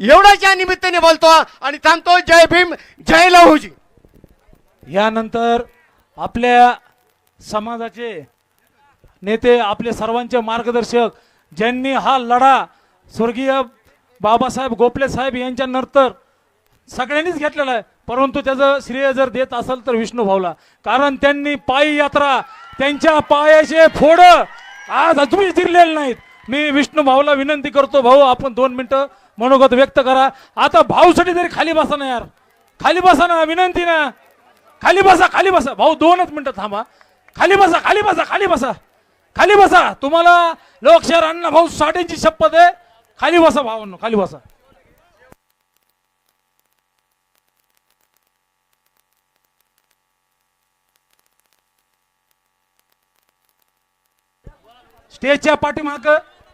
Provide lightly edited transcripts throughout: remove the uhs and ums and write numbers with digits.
एवढ्याच्या निमित्ताने बोलतो आणि थांबतो. जय भीम, जय लहुजी. यानंतर आपल्या समाजाचे नेते, आपले सर्वांचे मार्गदर्शक, ज्यांनी हा लढा स्वर्गीय बाबासाहेब गोपले साहेब यांच्या नंतर सगळ्यांनीच घेतलेला आहे, परंतु त्याचं श्रेय जर देत असेल तर विष्णू भाऊला, कारण त्यांनी पायी यात्रा, त्यांच्या पायाचे फोड आज अजूनही जिरलेले नाहीत. मी विष्णू भाऊला विनंती करतो, भाऊ आपण 2 मिनिटं मनोगत व्यक्त करा. आता भाऊसाठी तरी खाली बसा ना यार, खाली बसा ना, विनंती ना, खाली बसा, खाली बसा भाऊ, 2च मिनिटं थांबा. खाली बसा, खाली बसा, खाली बसा, खाली बसा. तुम्हाला लोकशाहीर अण्णा भाऊ साठेंची शपथ आहे. खाली बसा भावांनो, खाली बसा. स्टेजच्या पाठीमाग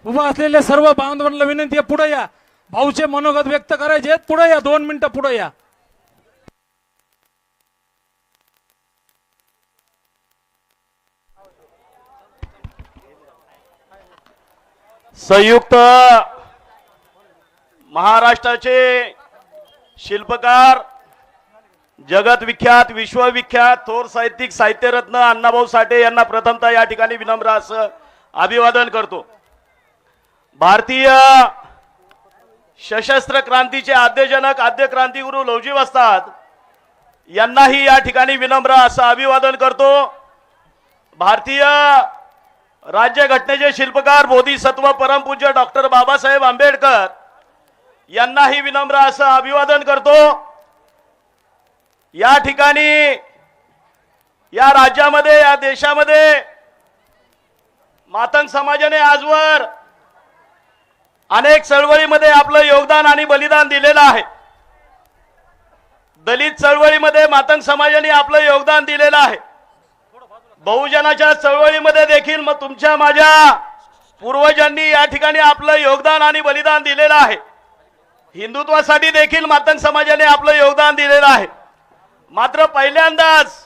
उभा असलेले सर्व बांधवांना विनंती आहे, पुढे या. भाऊचे मनोगत व्यक्त करायचे, पुढे या, 2 मिनिटं पुढे या. संयुक्त महाराष्ट्राचे शिल्पकार, जगत विख्यात, विश्वविख्यात थोर साहित्यिक, साहित्यरत्न अण्णाभाऊ साठे यांना प्रथमतः या ठिकाणी विनम्र असं अभिवादन करतो. भारतीय सशस्त्र क्रांतीचे आद्यजनक, आद्य क्रांतिगुरु लहुजी वस्ताद यांनाही या ठिकाणी विनम्र असं अभिवादन करतो. भारतीय राज्यघटनेचे शिल्पकार, बोधिसत्व, परमपूज्य डॉक्टर बाबासाहेब आंबेडकर यांनाही विनम्र असं अभिवादन करतो. या ठिकाणी या राज्यामध्ये, या देशामध्ये मातंग समाजाने आजवर अनेक चळवळीमध्ये आपलं योगदान आणि बलिदान दिलेलं आहे. दलित चळवळीमध्ये मातंग समाजाने आपलं योगदान दिलेलं आहे. बहुजनाच्या चळवळीमध्ये देखील मग तुमच्या माझ्या पूर्वजांनी या ठिकाणी आपलं योगदान आणि बलिदान दिलेलं आहे. हिंदुत्वासाठी देखील मातंग समाजाने आपलं योगदान दिलेलं आहे. मात्र पहिल्यांदाच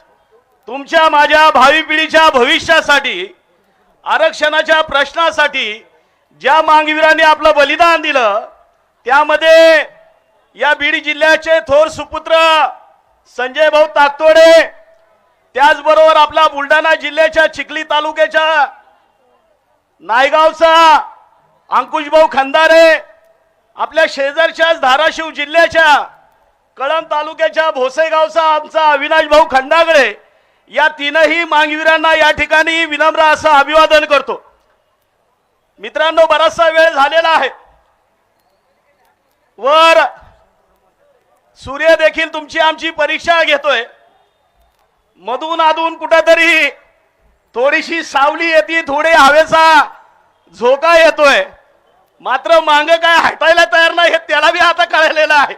तुमच्या माझ्या भावी पिढीच्या भविष्यासाठी, आरक्षणाच्या प्रश्नासाठी ज्या मांगवीरांनी आपलं बलिदान दिलं, त्यामध्ये या बीड जिल्ह्याचे थोर सुपुत्र संजय भाऊ ताकतोडे, त्याचबरोबर आपला बुलढाणा जिल्ह्याच्या चिखली तालुक्याच्या नायगावचा अंकुश भाऊ खंदारे, आपल्या शेजारच्या धाराशिव जिल्ह्याच्या कळंब तालुक्याच्या भोसेगावचा आमचा अविनाश भाऊ खंडागळे, या तीनही मांगवीरांना या ठिकाणी विनम्र असं अभिवादन करतो. मित्रांनो, बराचसा वेळ झालेला आहे. वर सूर्य देखील तुमची आमची परीक्षा घेतोय. मधून अधून कुठेतरी थोडीशी सावली येते, थोडे हवेचा झोका येतोय, मात्र मांग काय हटायला तयार नाही हे त्याला बी आता कळलेलं आहे.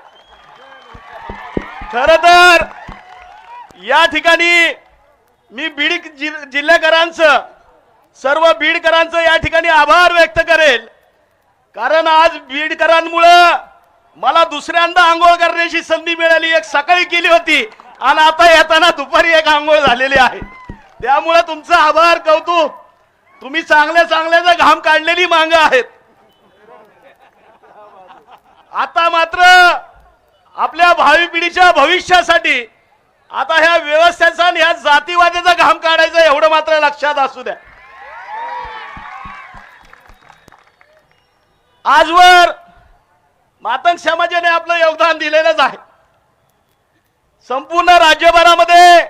खर तर या ठिकाणी मी बीड जिल्ह्याकरांचं, सर्व बीडकरांचं या ठिकाणी आभार व्यक्त करेल, कारण आज बीडकरांमुळं मला दुसऱ्यांदा आंघोळ करण्याची संधी मिळाली. एक सकाळी केली होती आणि आता येताना दुपारी एक आंघोळ झालेली आहे. त्यामुळे तुमचं आभार, कौतुक. तुम्ही चांगल्या चांगल्याचा घाम काढलेली मांग आहेत. आता मात्र आपल्या भावी पिढीच्या भविष्यासाठी आता ह्या व्यवस्थेचा आणि ह्या जातीवादाचा घाम काढायचा, एवढं मात्र लक्षात असू द्या. आजवर मातंग समाजाने आपलं योगदान दिलेलंच आहे. संपूर्ण राज्यभरामध्ये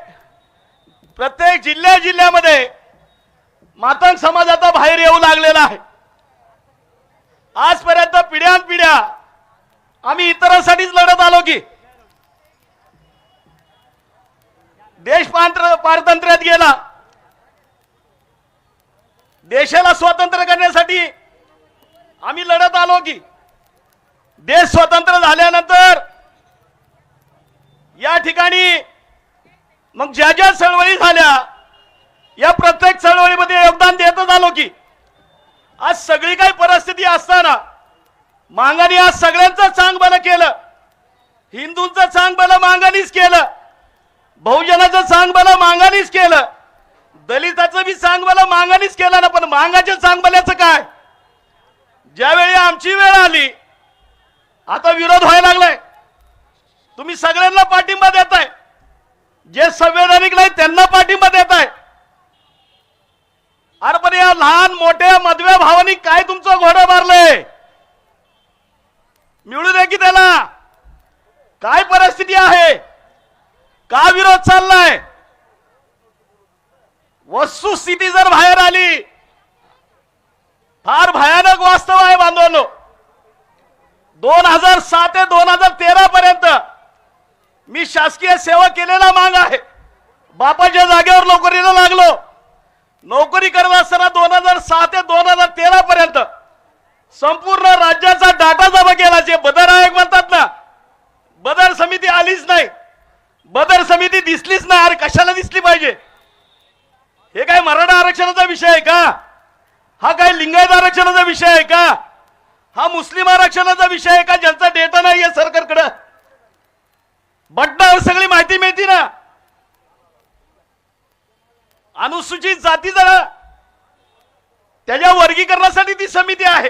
प्रत्येक जिल्ह्यामध्ये मातंग समाज आता बाहेर येऊ लागलेला आहे. आजपर्यंत पिढ्यानपिढ्या आम्ही इतरांसाठीच लढत आलो की देश पारतंत्र्यात गेला, देशाला स्वतंत्र करण्यासाठी आम्ही लढत आलो की देश स्वतंत्र झाल्यानंतर या ठिकाणी मग ज्या ज्या चळवळी झाल्या, या प्रत्येक चळवळीमध्ये योगदान देतच आलो की आज सगळी काही परिस्थिती असताना मांगाने आज सगळ्यांचं चांगभलं केलं. हिंदूंचं चांगभलं मांगानीच केलं, बहुजनाचं चांगभलं मांगानीच केलं, दलिताचं बी चांगभलं मांगानीच केलं ना. पण मांगाच्या चांगभल्याचं काय? ज्यावेळी आमची वेळ आली, आता विरोध व्हायला लागलाय. तुम्ही सगळ्यांना पाठिंबा देताय, जे संवैधानिक नाही त्यांना पाठिंबा देताय. अरे पण या लहान मोठ्या मधव्या भावानी काय तुमचं घोडं मारलंय? मिळू दे की त्याला. काय परिस्थिती आहे, का विरोध चाललाय? वस्तुस्थिती जर बाहेर आली, फार भयानक वास्तव आहे बांधवांनो. 2007 ते 2013 पर्यंत मी शासकीय सेवा केलेला माग आहे. बापाच्या जागेवर नोकरीला लागलो. नोकरी करत असताना 2006 ते 2013 पर्यंत संपूर्ण राज्याचा डाटा जमा केला. जे बदर आयोग म्हणतात ना, बदर समिती आलीच नाही, बदर समिती दिसलीच नाही. अरे कशाला दिसली पाहिजे? हे काय मराठा आरक्षणाचा विषय आहे का? हा काय लिंगायत आरक्षणाचा विषय आहे का? हा मुस्लिम आरक्षणाचा विषय आहे का, ज्यांचा डेटा नाहीये सरकारकडे? बटनावर सगळी माहिती मिळते ना. अनुसूचित जाती जरा त्याच्या वर्गीकरणासाठी ती समिती आहे.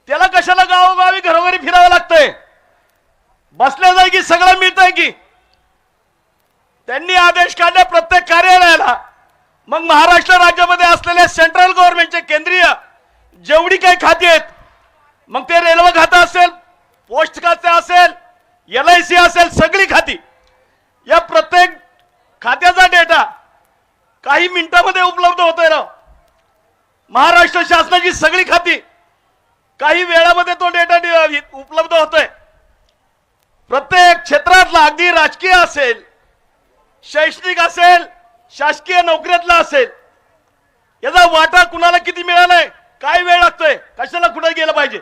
त्याला कशाला गावोगावी घरोघरी फिरावं लागतंय? बसल्या जागी सगळं मिळतंय की? त्यांनी आदेश काढले प्रत्येक कार्यालयाला. मग महाराष्ट्र राज्यामध्ये असलेल्या सेंट्रल गव्हर्नमेंटचे केंद्रीय जेवढी काही खाती आहेत, मग ते रेल्वे खातं असेल, पोस्ट खाते असेल, LIC असेल, सगळी खाती, या प्रत्येक खात्याचा डेटा काही मिनिटांमध्ये उपलब्ध होतोय राव. महाराष्ट्र शासनाची सगळी खाती काही वेळामध्ये तो डेटा उपलब्ध होतोय. प्रत्येक क्षेत्रातला, अगदी राजकीय असेल, शैक्षणिक असेल, शासकीय नोकरीतला असेल, याचा वाटा कुणाला किती मिळालाय, काय वेळ लागतोय, कशाला कुठे गेलं पाहिजे,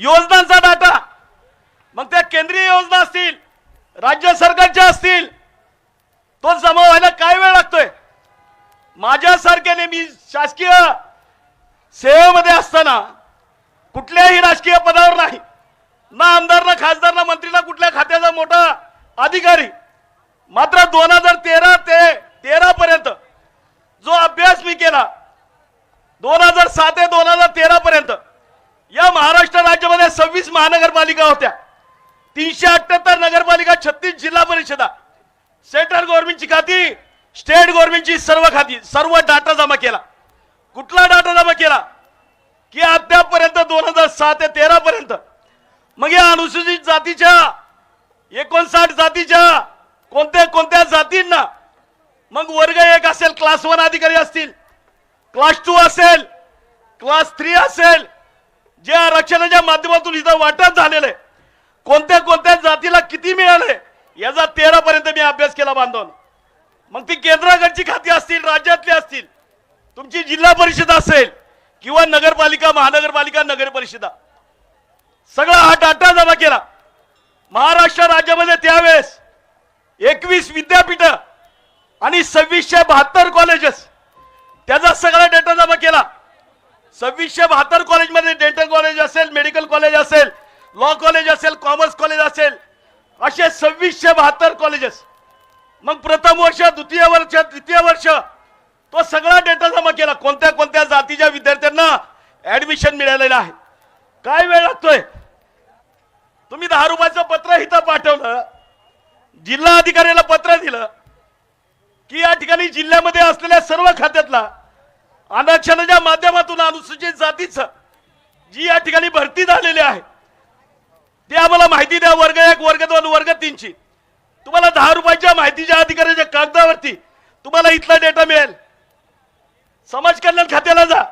योजनांचा डाटा, मग त्या केंद्रीय योजना असतील, राज्य सरकारच्या असतील, तो जमा व्हायला काय वेळ लागतोय? माझ्यासारख्याने मी शासकीय सेवेमध्ये असताना कुठल्याही राजकीय पदावर नाही, ना आमदार, ना खासदार, ना मंत्री, ना कुठल्या खात्याचा मोठा अधिकारी. मात्र 2013 ते 13 पर्यंत जो अभ्यास मी केला, 2007 ते 2013 पर्यंत या महाराष्ट्र राज्यामध्ये 26 महानगरपालिका होत्या, 378 नगरपालिका, 36 जिल्हा परिषदा, सेंट्रल गव्हर्नमेंटची खाती, स्टेट गव्हर्नमेंटची सर्व खाती, सर्व डाटा जमा केला. कुठला डाटा जमा केला की अद्यापर्यंत 2007 ते 13 पर्यंत मग या अनुसूचित जातीच्या 59 जातीच्या कोणत्या कोणत्या जातींना, मग वर्ग 1 असेल, क्लास 1 अधिकारी असतील, क्लास 2 असेल, क्लास 3 असेल, जे आरक्षणाच्या माध्यमातून इथं वाटप झालेलं आहे, कोणत्या कोणत्या जातीला किती मिळाले, याचा 13 पर्यंत मी अभ्यास केला बांधवांनो. मग ती केंद्राकडची खाती असतील, राज्यातली असतील, तुमची जिल्हा परिषद असेल किंवा नगरपालिका, महानगरपालिका, नगर परिषदा, सगळा हा डाटा जमा केला. महाराष्ट्र राज्यामध्ये त्यावेळेस 21 विद्यापीठ आणि 2672 कॉलेजेस, त्याचा सगळा डेटा जमा केला. 2672 कॉलेजमध्ये डेंटल कॉलेज असेल, मेडिकल कॉलेज असेल, लॉ कॉलेज असेल, कॉमर्स कॉलेज असेल, असे 2672 कॉलेजेस. मग प्रथम वर्ष, द्वितीय वर्ष, तृतीय वर्ष तो सगळा डेटा जमा केला. कोणत्या कोणत्या जातीच्या विद्यार्थ्यांना ऍडमिशन मिळालेलं आहे, काय वेळ लागतोय? तुम्ही 10 रुपयाचं पत्र इथं पाठवलं, जिल्हा अधिकाऱ्याला पत्र दिलं की या ठिकाणी जिल्ह्यामध्ये असलेल्या सर्व खात्यातला आरक्षणाच्या माध्यमातून अनुसूचित जातीचं जी या ठिकाणी भरती झालेली आहे ते आम्हाला माहिती द्या, वर्ग 1, वर्ग 2, वर्ग 3 ची. तुम्हाला 10 रुपयाच्या माहितीच्या अधिकाऱ्याच्या कागदावरती तुम्हाला इथला डेटा मिळेल. समाज कल्याण खात्याला जा,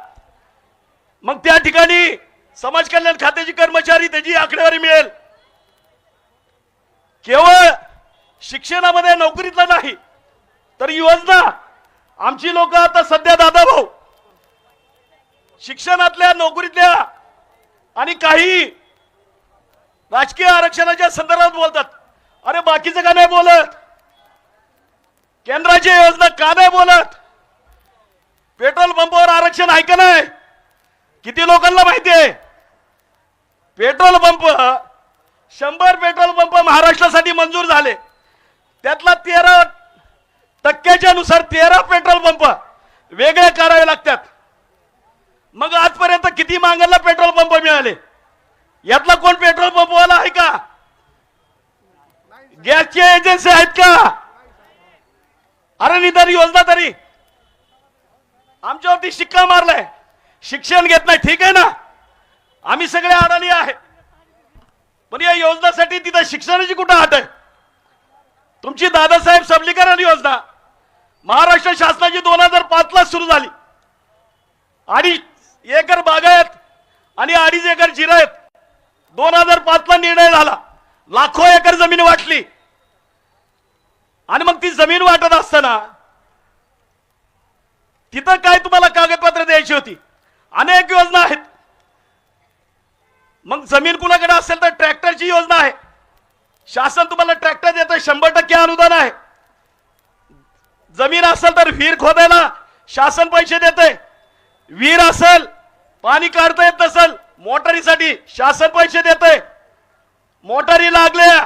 मग त्या ठिकाणी समाज कल्याण खात्याची कर्मचारी त्याची आकडेवारी मिळेल. केवळ शिक्षणामध्ये, नोकरीतला नाही तर योजना, आमची लोक आता सध्या दादा भाऊ शिक्षणातल्या, नोकरीतल्या आणि काही राजकीय आरक्षणाच्या संदर्भात बोलतात. अरे बाकीचं का नाही बोलत? केंद्राची योजना का नाही बोलत? पेट्रोल पंपावर आरक्षण आहे का नाही? किती लोकांना माहिती आहे? पेट्रोल पंप 100 पेट्रोल पंप महाराष्ट्रासाठी मंजूर झाले, त्यातला 13% नुसार 13 पेट्रोल पंप वेगळे करावे लागतात. मग आजपर्यंत किती मांगरला पेट्रोल पंप मिळाले? यातला कोण पेट्रोल पंपवाला आहे का? गॅसची एजन्सी आहेत का? अरे निदान योजना तरी. आमच्यावरती शिक्का मारलाय, शिक्षण घेत नाही. ठीक आहे ना, आम्ही सगळे अडाणी आहे, पण या योजनासाठी तिथं शिक्षणाची कुठं अट आहे? तुमची दादासाहेब सबलीकरण योजना महाराष्ट्र शासनाची 2005 ला सुरू झाली. 2.5 एकर बागायत आणि 2.5 एकर जिरायत 2005 ला निर्णय झाला. लाखो एकर जमीन वाटली. आणि मग ती जमीन वाटत असताना तिथं काय तुम्हाला कागदपत्र द्यायची होती? अनेक योजना आहेत. मग जमीन कुणाकडे असेल तर ट्रॅक्टरची योजना आहे. शासन तुम्हाला ट्रॅक्टर देतं, 100% अनुदान आहे. जमीन असेल तर विहीर खोदायला शासन पैसे देते. विहीर असेल, पाणी काढता येत नसेल, मोटारीसाठी शासन पैसे देते. मोटारी लागल्या,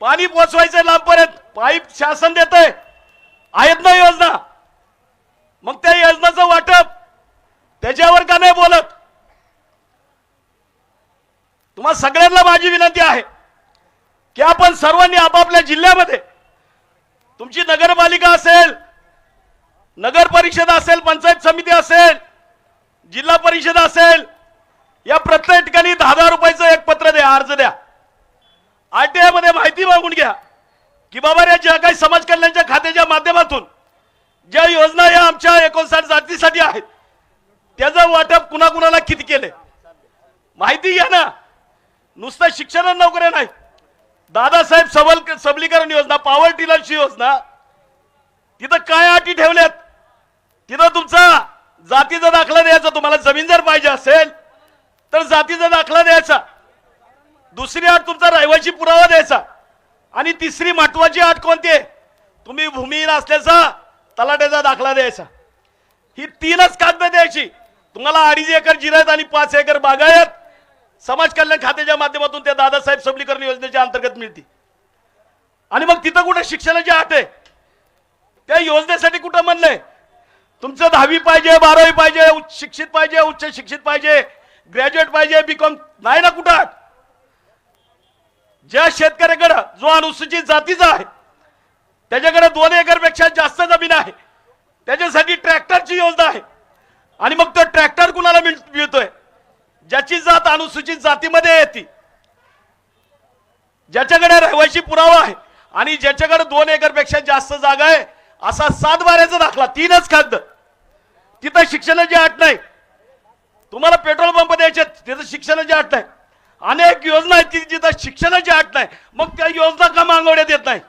पाणी पोचवायचं लांबपर्यंत, पाईप शासन देते. आहेत ना योजना? मग त्या योजनाचं वाटप त्याच्यावर का नाही बोलत? तुम्हा सगळ्यांना माझी विनंती आहे की आपण सर्वांनी आपापल्या जिल्ह्यामध्ये, तुमची नगरपालिका असेल, नगर परिषद असेल, पंचायत समिती असेल, जिल्हा परिषद असेल, या प्रत्येक ठिकाणी 10,000 रुपयाचं एक पत्र द्या, अर्ज द्या. आरटीआय मध्ये माहिती मागून घ्या की बाबा रे, ज्या काही समाज कल्याणच्या खात्याच्या माध्यमातून ज्या योजना या आमच्या 59 जातीसाठी आहेत त्याचं वाटप कुणाकुणाला किती केले माहिती घ्या ना. नुसतं शिक्षण नोकऱ्या नाही. दादासाहेब सबलीकरण योजना, पॉवर टिलरची योजना, तिथं काय अटी ठेवल्यात? तिथं तुमचा जातीचा दाखला द्यायचा. तुम्हाला जमीन जर पाहिजे असेल तर जातीचा दाखला द्यायचा. दुसरी अट तुमचा रहिवासी पुरावा द्यायचा. आणि तिसरी महत्वाची अट कोणती आहे? तुम्ही भूमिहीन असल्याचा तलाट्याचा दाखला द्यायचा. ही 3च कागद द्यायची. तुम्हाला 2.5 एकर जिरायत आणि 5 एकर बागायत समाज कल्याण खात्याच्या माध्यमातून त्या दादासाहेब सबलीकरण योजनेच्या अंतर्गत मिळते. आणि मग तिथं कुठे शिक्षणाची अट आहे? त्या योजनेसाठी कुठं म्हणलंय तुमचं 10वी पाहिजे, 12वी पाहिजे, उच्च शिक्षित पाहिजे, उच्च शिक्षित पाहिजे, ग्रॅज्युएट पाहिजे, बीकॉम नाही ना कुठं अट. ज्या शेतकऱ्याकडे जो अनुसूचित जातीचा आहे त्याच्याकडे 2 एकरपेक्षा जास्त जमीन आहे त्याच्यासाठी ट्रॅक्टरची योजना आहे. आणि मग तो ट्रॅक्टर कुणाला मिळतोय? ज्याची जात अनुसूचित जातीमध्ये येते, ज्याच्याकडे रहिवासी पुरावा आहे आणि ज्याच्याकडे 2 एकरपेक्षा जास्त जागा आहे, असा 7 बाऱ्याचा दाखला. 3च कागद. तिथं शिक्षणाची अट नाही. तुम्हाला पेट्रोल पंप द्यायचे, तिथं शिक्षणाची अट नाही. अनेक योजना आहेत जिथं शिक्षणाची अट नाही. मग त्या योजना का मागवण्यात येत नाही?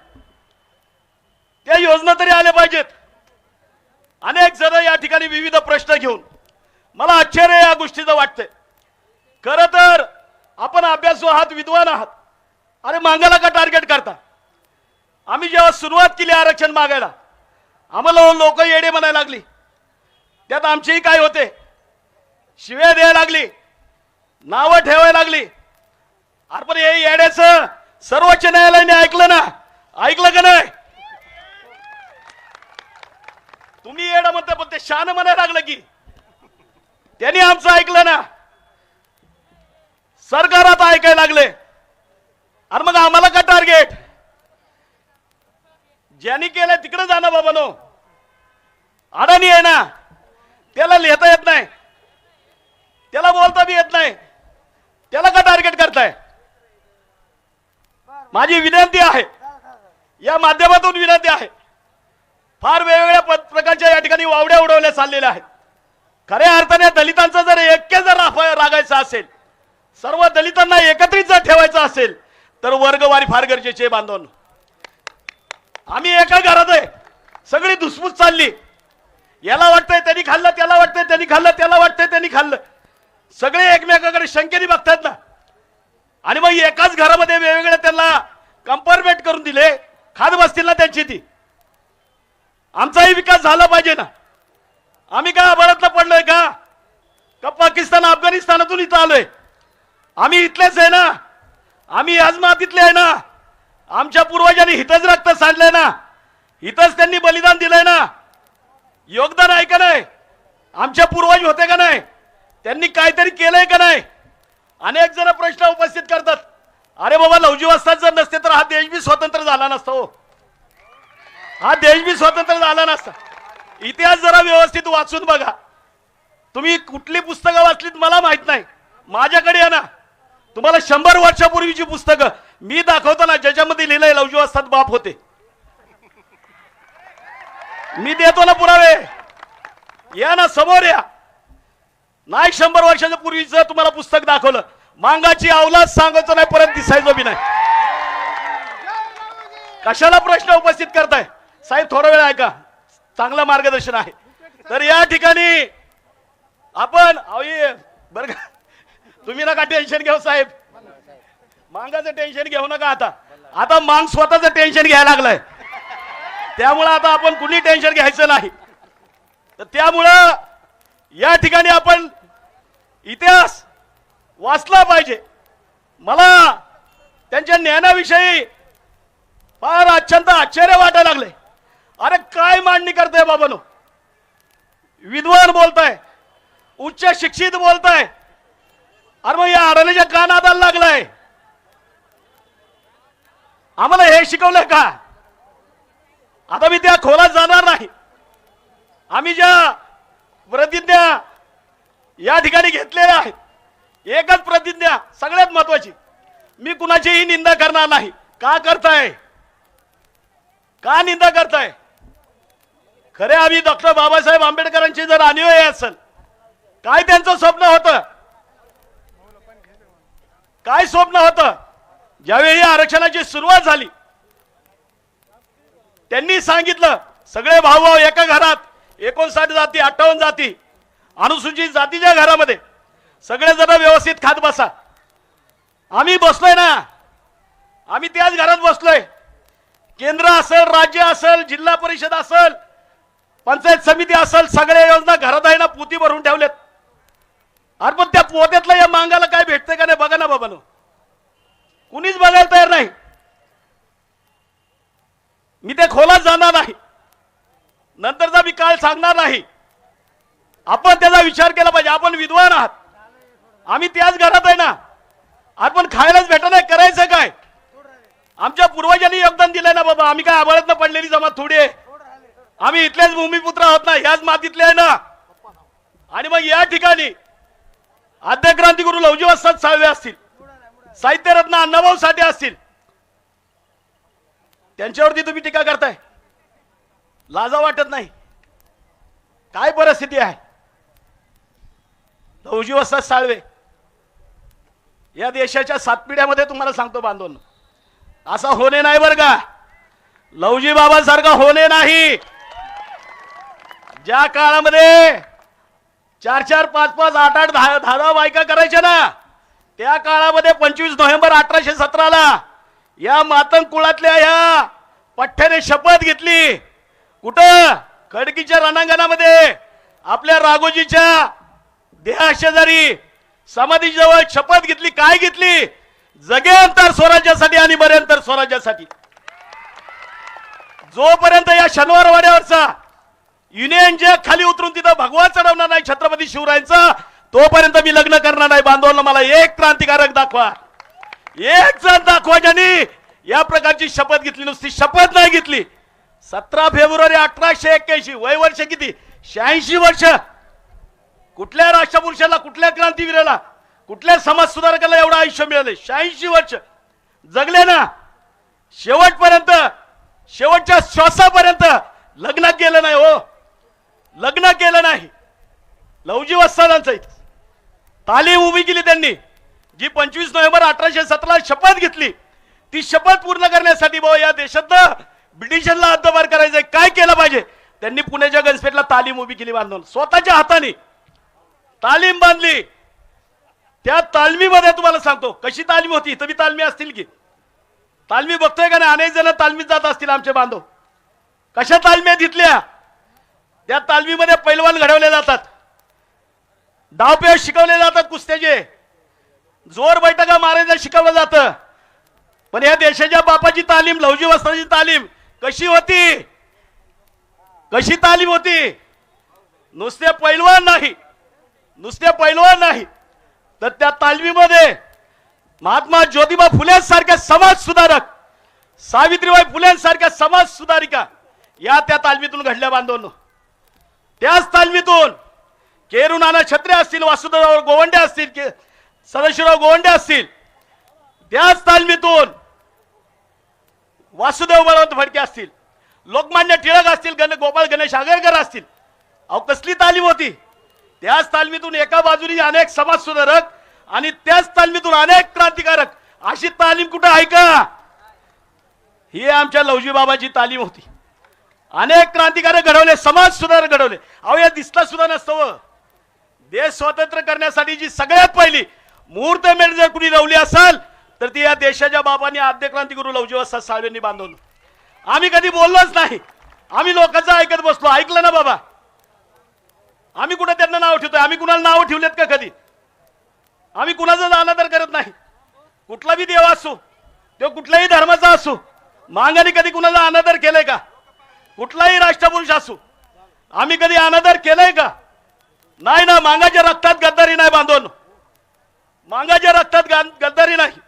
त्या योजना तरी आल्या पाहिजेत. अनेक जण या ठिकाणी विविध प्रश्न घेऊन, मला आश्चर्य या गोष्टीचं वाटतंय. खरं तर आपण अभ्यासू आहात, विद्वान आहात. अरे मागायला का टार्गेट करता? आम्ही जेव्हा सुरुवात केली आरक्षण मागायला, आम्हाला लोक येडे म्हणायला लागली. त्यात आमचेही काय होते, शिव्या द्यायला लागली, नावं ठेवायला लागली. अरे पण हे येड्याचं सर्वोच्च न्यायालयाने ऐकलं ना? ऐकलं का नाही? तुम्ही येडा म्हणता, पण ते शान म्हणायला लागलं की त्यांनी आमचं ऐकलं ना? सरकारात ऐकायला लागले. अरे मग आम्हाला का टार्गेट? ज्यांनी केलं तिकडे जा ना बाबानो. अडाणी आहे ना, त्याला लिहिता येत नाही, त्याला बोलता बी येत नाही, त्याला का टार्गेट करताय? माझी विनंती आहे, या माध्यमातून विनंती आहे. फार वेगवेगळ्या प्रकारच्या या ठिकाणी वावड्या उडवल्या चाललेल्या आहेत. खऱ्या अर्थाने दलितांचा जर ऐक्य जर रागायचं असेल, सर्व दलितांना एकत्रित जर ठेवायचं असेल तर वर्गवारी फार गरजेची आहे बांधवांनो. आम्ही एका घरात आहे, सगळी धुसफूस चालली. याला वाटतंय त्यांनी खाल्लं, त्याला वाटतंय त्यांनी खाल्लं, त्याला वाटतंय त्यांनी खाल्लं. सगळे एकमेकाकडे शंकेने बघतात ना. आणि मग एकाच घरामध्ये वेगवेगळे त्यांना कंपार्टमेंट करून दिले, खात बसतील ना त्यांची ती. आमचाही विकास झाला पाहिजे ना. आम्ही काय आभाळातनं पडलोय का? पाकिस्तान अफगाणिस्तानातून इथं आलोय? आम्ही इथलेच आहे ना, आम्ही याच मातीतले आहे ना. आमच्या पूर्वजांनी हितच रक्त सांडलंय ना, हितच त्यांनी बलिदान दिलंय ना. योगदान आहे का नाही? आमच्या पूर्वज होते का नाही? त्यांनी काहीतरी केलंय का नाही? अनेक जण प्रश्न उपस्थित करतात. अरे बाबा, लवजी वस्ताद जर नसते तर हा देश बी स्वतंत्र झाला नसता हो. हा देश बी स्वतंत्र झाला नसता. इतिहास जरा व्यवस्थित वाचून बघा. तुम्ही कुठली पुस्तकं वाचलीत मला माहित नाही. माझ्याकडे आहे ना, तुम्हाला 100 वर्षापूर्वीची पुस्तकं मी दाखवतो ना, ज्याच्यामध्ये लिहिलंय लवजी वस्ताद बाप होते. मी देतो ना पुरावे. या ना, समोर या. नाही 100 वर्षाच्या पूर्वीचं तुम्हाला पुस्तक दाखवलं, मांगाची अवलाद सांगायचं नाही, परत दिसायचं बी नाही. कशाला प्रश्न उपस्थित करताय साहेब? थोडा वेळ ऐका, चांगलं मार्गदर्शन आहे. तर या ठिकाणी आपण बरं का, तुम्ही नका टेन्शन घेऊ साहेब, मांगाचं टेन्शन घेऊ नका. आता मांग स्वतःचं टेन्शन घ्यायला लागलाय, त्यामुळं आता आपण कुणी टेन्शन घ्यायचं नाही. तर त्यामुळं या ठिकाणी आपण इतिहास वाचला पाहिजे. मला त्यांच्या ज्ञानाविषयी फार अत्यंत आश्चर्य वाटायला लागले. अरे काय मांडणी करताय बाबानो, विद्वान बोलताय, उच्च शिक्षित बोलताय. अरे मग या अडाणीच्या का नादाला लागलाय? आम्हाला हे शिकवलंय का? आता मी त्या खोलात जाणार नाही. आम्ही ज्या प्रतिज्ञा या ठिकाणी घेतलेल्या आहेत, एकच प्रतिज्ञा सगळ्यात महत्वाची, मी कुणाचीही निंदा करणार नाही. का करताय? का निंदा करताय? खरे आम्ही डॉक्टर बाबासाहेब आंबेडकरांची जर अनुयायी असेल, काय त्यांचं स्वप्न होतं? काय स्वप्न होतं? ज्यावेळी आरक्षणाची सुरुवात झाली, त्यांनी सांगितलं सगळे भाऊ एका घरात, 59 जाती, 58 जाती, अनुसूचित जातीच्या घरामध्ये सगळे जण व्यवस्थित खात बसा. आम्ही बसलोय ना, आम्ही त्याच घरात बसलोय. केंद्र असेल, राज्य असेल, जिल्हा परिषद असेल, पंचायत समिती असेल, सगळ्या योजना घरात आहे ना, पोती भरून ठेवलेत. अरे पण त्या पोत्यातलं या मांगाला काय भेटतंय का नाही बघा ना बाबानो. कुणीच बघायला तयार नाही. मी ते खोलात जाणार नाही, नंतरचा मी काळ सांगणार नाही. आपण त्याचा विचार केला पाहिजे. आपण विद्वान आहात, आम्ही त्याच घरात आहे ना. आपण खायलाच भेटत नाही, करायचं काय? आमच्या पूर्वजांनी योगदान दिलंय ना बाबा. आम्ही काय आभाळातनं पडलेली जमात थोडी आहे. आम्ही इथलेच भूमिपुत्र आहोत ना, ह्याच मातीतले आहे ना. आणि मग या ठिकाणी आद्य क्रांतिगुरु लवजी वस्ताद साळवे असतील, साहित्यरत्न अण्णाभाऊ साठे असतील, त्यांच्यावरती तुम्ही टीका करताय, लाजा वाटत नाही? काय परिस्थिती आहे? लवजी वस्ताद साळवे या देशाच्या 7 पिढ्यामध्ये तुम्हाला सांगतो बांधून, असा होणे नाही बरं का. लवजी बाबांसारखा होणे नाही. ज्या काळामध्ये 4-4, 5-5, 8-8, 10-10 बायका करायच्या ना, त्या काळामध्ये 25 नोव्हेंबर 1817 या मातंग कुळातल्या या पठ्ठ्याने शपथ घेतली. कुठं? खडकीच्या रणांगणामध्ये आपल्या राघोजीच्या देहाशेजारी समाधीजवळ शपथ घेतली. काय घेतली? जगेंतर स्वराज्यासाठी आणि मरेंतर स्वराज्यासाठी. जोपर्यंत या शनिवारवाड्यावरचा युनियन जॅक खाली उतरून तिथं भगवा चढवणार नाही छत्रपती शिवरायांचा, तोपर्यंत मी लग्न करणार नाही. बांधवांना मला एक क्रांतिकारक दाखवा, एक जण दाखवा ज्यांनी या प्रकारची शपथ घेतली. नुसती शपथ नाही घेतली. 17 फेब्रुवारी 1881, वय वर्ष किती? 86 वर्ष. कुठल्या राष्ट्रपुरुषाला, कुठल्या क्रांतीवीराला, कुठल्या समाज सुधारकाला एवढं आयुष्य मिळाले? 86 वर्ष जगले ना. शेवटपर्यंत, शेवटच्या श्वासापर्यंत लग्न केलं नाही हो, लग्न केलं नाही. लवजी वस्तादांचं तालीम उभी केली त्यांनी. जी 25 नोव्हेंबर 1817 शपथ घेतली, ती शपथ पूर्ण करण्यासाठी बाबा या देशात ब्रिटिशांना हद्दपार करायचंय, काय केलं पाहिजे? त्यांनी पुण्याच्या गंजपेठला तालीम उभी केली बांधून, स्वतःच्या हाताने तालीम बांधली. त्या तालमीमध्ये तुम्हाला सांगतो कशी तालीम होती. इथं बी तालमी असतील की? तालमी बघतोय का नाही? अनेक जण तालमीत जात असतील आमचे बांधव. कशा तालम्या घेतल्या? त्या तालमीमध्ये पैलवान घडवले जातात, डावपेच शिकवले जातात, कुस्त्याचे जोर बैठका मारायचं शिकवलं जातं. पण या देशाच्या बापाची तालीम, लवजी वस्तादाची तालीम कशी होती? कशी तालीम होती? नुसते पैलवान नाही, नुसते पैलवान नाही तर त्या तालमीमध्ये महात्मा ज्योतिबा फुलेंसारख्या समाज सुधारक, सावित्रीबाई फुलेंसारख्या समाज सुधारिका या त्या तालमीतून घडल्या बांधवनो. त्याच तालमीतून केरू नाना छत्रे असतील, वासुदेवराव गोवंडे असतील, सदाशिवराव गोवंडे असतील, त्याच तालमीतून वासुदेव बळवंत फडके असतील, लोकमान्य टिळक असतील, गोपाळ गणेश आगरकर असतील. अहो कसली तालीम होती. त्याच तालमीतून एका बाजूने अनेक समाज सुधारक आणि त्याच तालमीतून अनेक क्रांतिकारक. अशी तालीम कुठे आहे का? ही आमच्या लवजी बाबाची तालीम होती. अनेक क्रांतिकारक घडवले, समाज सुधारक घडवले. अहो या दिसला सुद्धा नसतं. देश स्वतंत्र करण्यासाठी जी सगळ्यात पहिली मुहूर्तमेढ जर कुणी लावली असेल तर ती या देशाच्या बाबांनी आद्य क्रांतिगुरु लवजी वस्ताद साळवेंनी बांधवलं. आम्ही कधी बोललोच नाही. आम्ही लोकांचं ऐकत बसलो. ऐकलं ना बाबा? आम्ही कुठे त्यांना नाव ठेवतोय? आम्ही कुणाला नाव ठेवलेत का कधी? आम्ही कुणाचा अनादर करत नाही. कुठला बी देव असो, तो कुठल्याही धर्माचा असो, मांगाने कधी कुणाचा अनादर केलाय का? कुठलाही राष्ट्रपुरुष असो आम्ही कधी अनादर केलाय का? नाही ना. मांगाच्या रक्तात गद्दारी नाही बांधवनो. मांगाच्या रक्तात गद्दारी नाही.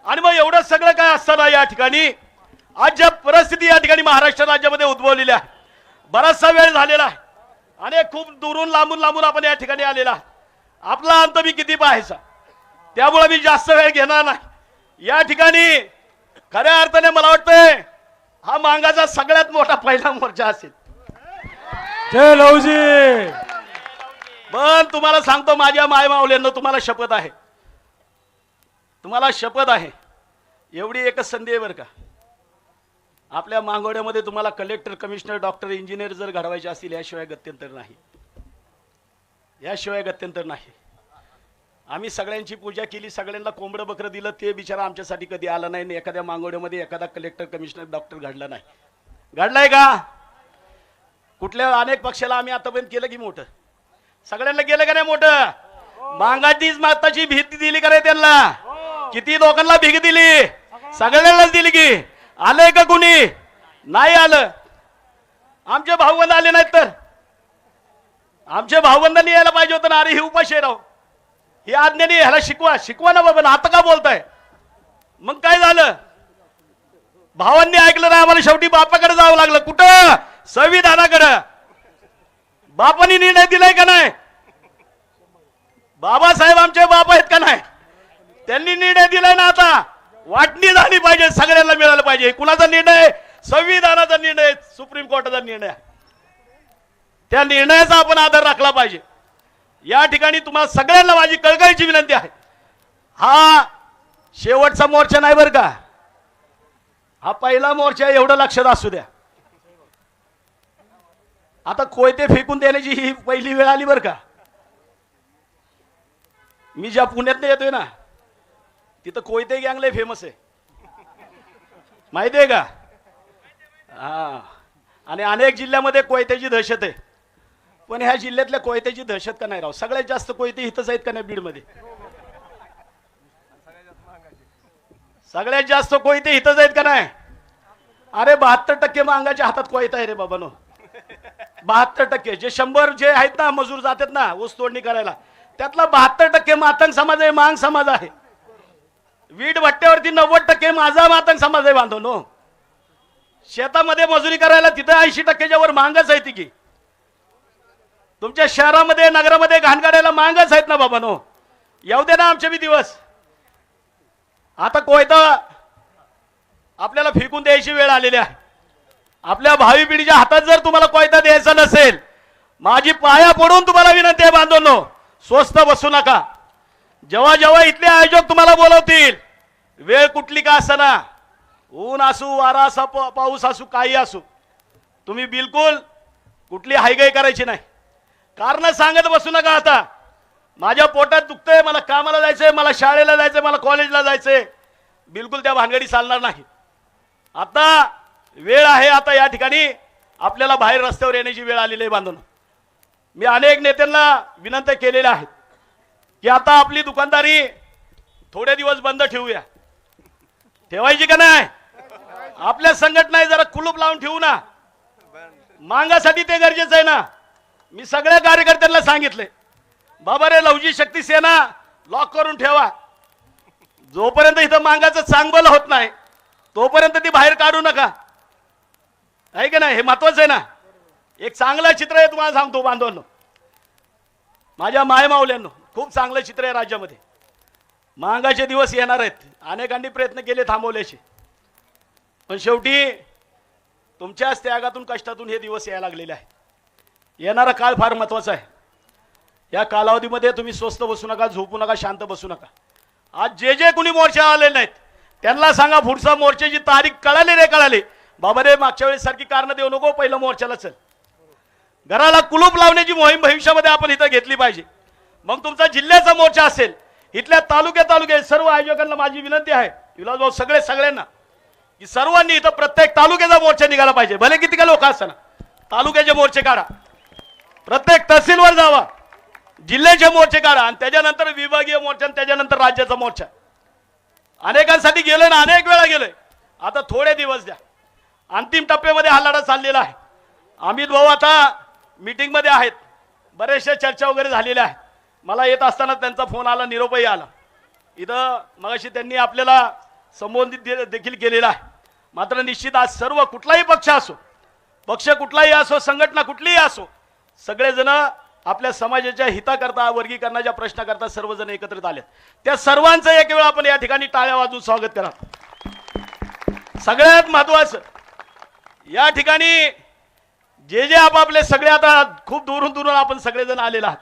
आणि मग एवढं सगळं काय असताना या ठिकाणी आज ज्या परिस्थिती या ठिकाणी महाराष्ट्र राज्यामध्ये उद्भवलेल्या आहे, बराचसा वेळ झालेला आहे आणि खूप दुरून लांबून आपण या ठिकाणी आलेला आहे. आपला अंत मी किती पाहायचा, त्यामुळे मी जास्त वेळ घेणार नाही. या ठिकाणी खऱ्या अर्थाने मला वाटतंय हा मांगाचा सगळ्यात मोठा पहिला मोर्चा असेल. जय लवजी. पण तुम्हाला सांगतो माझ्या मायमाऊल्यांनो, तुम्हाला शपथ आहे, तुम्हाला शपथ आहे, एवढी एकच संधी आहे बरं का. आपल्या मांगवड्यामध्ये तुम्हाला कलेक्टर, कमिशनर, डॉक्टर, इंजिनियर जर घडवायचे असतील याशिवाय गत्यंतर नाही. याशिवाय गत्यंतर नाही. आम्ही सगळ्यांची पूजा केली, सगळ्यांना कोंबडं बकरं दिलं, ते बिचारा आमच्यासाठी कधी आलं नाही. एखाद्या मांगवड्यामध्ये एखादा कलेक्टर, कमिशनर, डॉक्टर घडला नाही. घडलाय का? कुठल्या अनेक पक्षाला आम्ही आतापर्यंत केलं की मोठं? सगळ्यांना केलं का नाही मोठं? मांगाचीच माताची भीती दिली का नाही त्यांना? किती लोकांना भीक दिली? सगळ्यांनाच दिली की. आलंय का कुणी? नाही आलं. आमचे भाऊबंद आले नाहीत तर आमच्या भाऊबंदांनी यायला पाहिजे होतं ना. अरे ही उपाशी राव, ही आज्ञानी, ह्याला शिकवा ना बाबा. आता का बोलताय? मग काय झालं? भावांनी ऐकलं ना, आम्हाला शेवटी बापाकडे जावं लागलं. कुठं? संविधानाकडे. बापांनी निर्णय दिलाय का नाही? बाबासाहेब आमचे बाप आहेत का नाही? त्यांनी निर्णय दिलाय ना. आता वाटणी झाली पाहिजे, सगळ्यांना मिळालं पाहिजे. कुणाचा निर्णय? संविधानाचा निर्णय, सुप्रीम कोर्टाचा निर्णय. त्या निर्णयाचा आपण आदर राखला पाहिजे. या ठिकाणी तुम्हाला सगळ्यांना माझी कळकळीची विनंती आहे. हा शेवटचा मोर्चा नाही बरं का. हा पहिला मोर्चा, एवढं लक्षात असू द्या. आता कोयते फेकून देण्याची ही पहिली वेळ आली बरं का. मी ज्या पुण्यात येतोय ना, तिथं कोयते गँग लय फेमस आहे, माहिती आहे का? हा. आणि अनेक जिल्ह्यामध्ये कोयत्याची दहशत आहे. पण ह्या जिल्ह्यातल्या कोयत्याची दहशत का नाही राव? सगळ्यात जास्त कोयते इथंच आहेत का नाही? बीडमध्ये सगळ्यात जास्त कोयते इथंच आहेत का नाही? अरे 72% मांगाच्या हातात कोयता आहे रे बाबानो. 72%. जे 100 जे आहेत ना मजूर जातात ना ऊस तोडणी करायला, त्यातला 72% मातंग समाज आहे, मांग समाज आहे. वीट भट्ट्यावरती 90% माझा मातंग समाज आहे बांधवनो. शेतामध्ये मजुरी करायला तिथं 80%च्या वर मांगच आहे. ती की तुमच्या शहरामध्ये, नगरामध्ये घाणगाड्याला मांगच आहेत ना बाबानो. येऊ दे ना आमचे बी दिवस. आता कोयता आपल्याला फेकून द्यायची वेळ आलेली आहे. आपल्या भावी पिढीच्या हातात जर तुम्हाला कोयता द्यायचा नसेल, माझी पाया पडून तुम्हाला विनंती आहे बांधवनो, स्वस्त बसू नका. जेव्हा जेव्हा इथले आयोजक तुम्हाला बोलवतील, वेळ कुठली का असना, ऊन असू, वारा असा, पाऊस असू, काही असू, तुम्ही बिलकुल कुठली हायगाई करायची नाही. कारण सांगत बसू नका. आता माझ्या पोटात दुखतंय, मला कामाला जायचंय, मला शाळेला जायचंय, मला कॉलेजला जायचंय, बिलकुल त्या भानगडी चालणार नाही. आता वेळ आहे. आता या ठिकाणी आपल्याला बाहेर रस्त्यावर येण्याची वेळ आलेली आहे बांधून. मी अनेक नेत्यांना विनंती केलेल्या आहेत की आता आपली दुकानदारी थोडे दिवस बंद ठेवूया. ठेवायची का नाही? आपल्या संघटना जरा कुलूप लावून ठेवू ना. मांगासाठी ते गरजेचं आहे ना. मी सगळ्या कार्यकर्त्यांना सांगितले, बाबा रे लवजी शक्ती सेना लॉक करून ठेवा. जोपर्यंत इथं मांगाचं चांगलं होत नाही तोपर्यंत ती बाहेर काढू नका, आहे का नाही? हे महत्वाचं आहे ना. एक चांगलं चित्र आहे तुम्हाला सांगतो बांधवांनो, माझ्या मायमावल्यांनो, खूप चांगलं चित्र आहे राज्यामध्ये. महागाचे दिवस येणार आहेत, अनेकांनी प्रयत्न केले थांबवल्याचे, पण शेवटी तुमच्याच त्यागातून कष्टातून हे दिवस यायला लागलेले आहेत. येणारा काळ फार महत्वाचा आहे. या कालावधीमध्ये तुम्ही स्वस्त बसू नका, झोपू नका, शांत बसू नका. आज जे कोणी मोर्चा आलेले नाहीत त्यांना सांगा पुढचा मोर्चाची तारीख कळाली रे कळाली. बाबा रे मागच्या वेळेस सारखी कारण देऊ नको, पहिलं मोर्चाला चल. घराला कुलूप लावण्याची मोहीम भविष्यामध्ये आपण इथं घेतली पाहिजे. मग तुमचा जिल्ह्याचा मोर्चा असेल, इथल्या तालुक्यात सर्व आयोजकांना माझी विनंती आहे, विलासभाऊ सगळ्यांना, की सर्वांनी इथं प्रत्येक तालुक्याचा मोर्चा निघाला पाहिजे. भले किती का लोक असताना तालुक्याचे मोर्चे काढा, प्रत्येक तहसीलवर जावा, जिल्ह्याचे मोर्चे काढा, आणि त्याच्यानंतर विभागीय मोर्चा, आणि त्याच्यानंतर राज्याचा मोर्चा. अनेकांसाठी गेलोय ना, अनेक वेळा गेलोय. आता थोडे दिवस द्या, अंतिम टप्प्यामध्ये हा लढा चाललेला आहे. अमित भाऊ आता मीटिंग मध्ये आहेत, बरेचशा चर्चा वगैरे झालेल्या आहेत. मला येत असताना त्यांचा फोन आला, निरोपही आला. इथं मगाशी त्यांनी आपल्याला संबोधित देखील केलेला आहे. मात्र निश्चित आज सर्व कुठलाही पक्ष असो, पक्ष कुठलाही असो, संघटना कुठलीही असो, सगळेजण आपल्या समाजाच्या हिताकरता, वर्गीकरणाच्या प्रश्नाकरता सर्वजण एकत्रित आले. त्या सर्वांचं एक वेळ आपण या ठिकाणी टाळ्या वाजवून स्वागत करा. सगळ्यात महत्वाचं, या ठिकाणी जे आपापले सगळे आता खूप दुरून आपण सगळेजण आलेला आहात.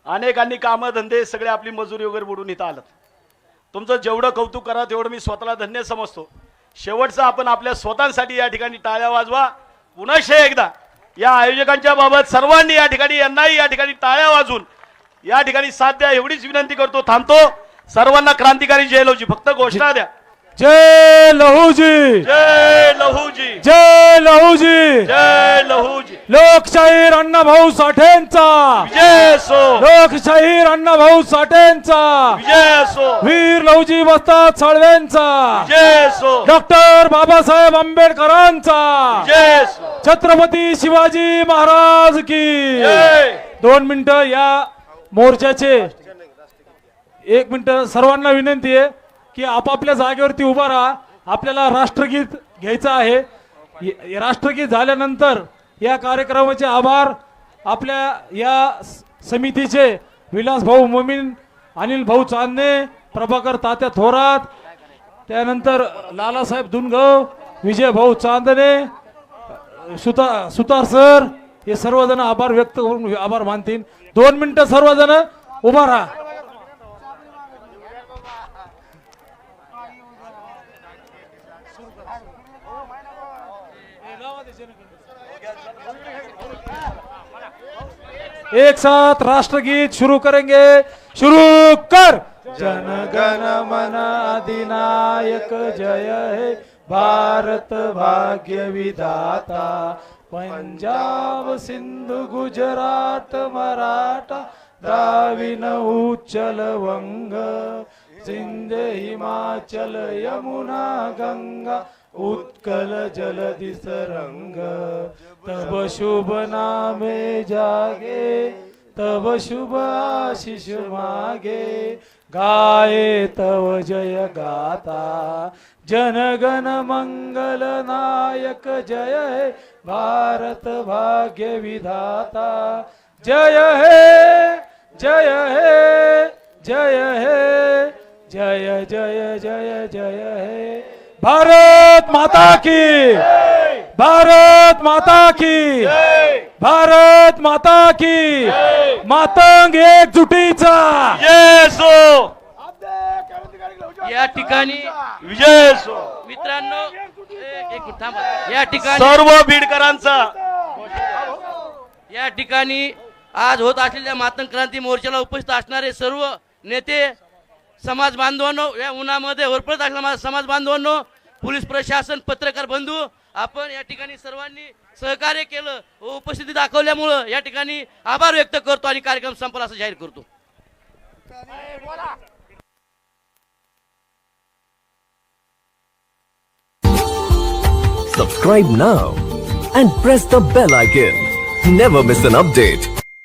अनेकांनी कामं धंदे सगळे आपली मजुरी वगैरे बुडून इथं आलं. तुमचं जेवढं कौतुक करा तेवढं मी स्वतःला धन्य समजतो. शेवटचं आपण आपल्या स्वतःसाठी या ठिकाणी टाळ्या वाजवा. पुन्हा एकदा या आयोजकांच्या बाबत सर्वांनी या ठिकाणी, यांनाही या ठिकाणी टाळ्या वाजून या ठिकाणी साथ द्या एवढीच विनंती करतो. थांबतो. सर्वांना क्रांतिकारी जय लहूजी. फक्त घोषणा द्या. जय लहूजी, जय लहूजी, जय लहूजी, जय लहूजी. लोकशाहीर अण्णाभाऊ साठेंचा विजय असो, लोकशाहीर अण्णाभाऊ साठेंचा विजय असो, वीर लहूजी वस्ताद साळवेंचा विजय असो, डॉक्टर बाबासाहेब आंबेडकरांचा विजय असो. छत्रपती शिवाजी महाराज की जय. 2 मिनिटं या मोर्चाचे, 1 मिनिट सर्वांना विनंती आहे की आपापल्या जागेवरती उभा राहा. आपल्याला राष्ट्रगीत घ्यायचं आहे. राष्ट्रगीत झाल्यानंतर या कार्यक्रमाचे आभार आपल्या या समितीचे विलास भाऊ मोमीन, अनिल भाऊ चांदणे, प्रभाकर तात्या थोरात, त्यानंतर लालासाहेब धुनगव, विजय भाऊ चांदणे, सुतार सर, हे सर्वजण आभार व्यक्त करून आभार मानतील. 2 मिनिटं सर्वजण उभा राहा. एक साथ राष्ट्रगीत शुरू करेंगे. शुरू कर. जन गण मन अधिनायक जय हे भारत भाग्य विधाता, पंजाब सिंधु गुजरात मराठा द्राविण उच्चल वंग, सिंधे हिमाचल यमुना गंगा उत्कल जलधि तरंग, तब शुभ नामे जागे, तब शुभ आशीष मागे, गाये तव जय गाता, जन गण मंगल नायक जय हे भारत भाग्य विधाता, जय हे जय हे जय हे जय जय जय जय हे. भारत माता की, भारत माता की, भारत माता की, मातंग एकजुटीचा विजय असो, या ठिकाणी विजय असो. मित्रांनो एक मिनिट थांबा. या ठिकाणी सर्व बीडकरांचा या ठिकाणी आज होत असलेल्या मातंग क्रांती मोर्चाला उपस्थित असणारे सर्व नेते, समाज बांधवांनो, या उन्हामध्ये होरपळत असलेल्या समाज बांधवांनो, पोलीस प्रशासन, पत्रकार बंधू, आपण या ठिकाणी सर्वांनी सहकार्य केलं व उपस्थिती दाखवल्यामुळं या ठिकाणी आभार व्यक्त करतो आणि कार्यक्रम संपला असं जाहीर करतो. Subscribe now and press the bell icon. Never miss an update.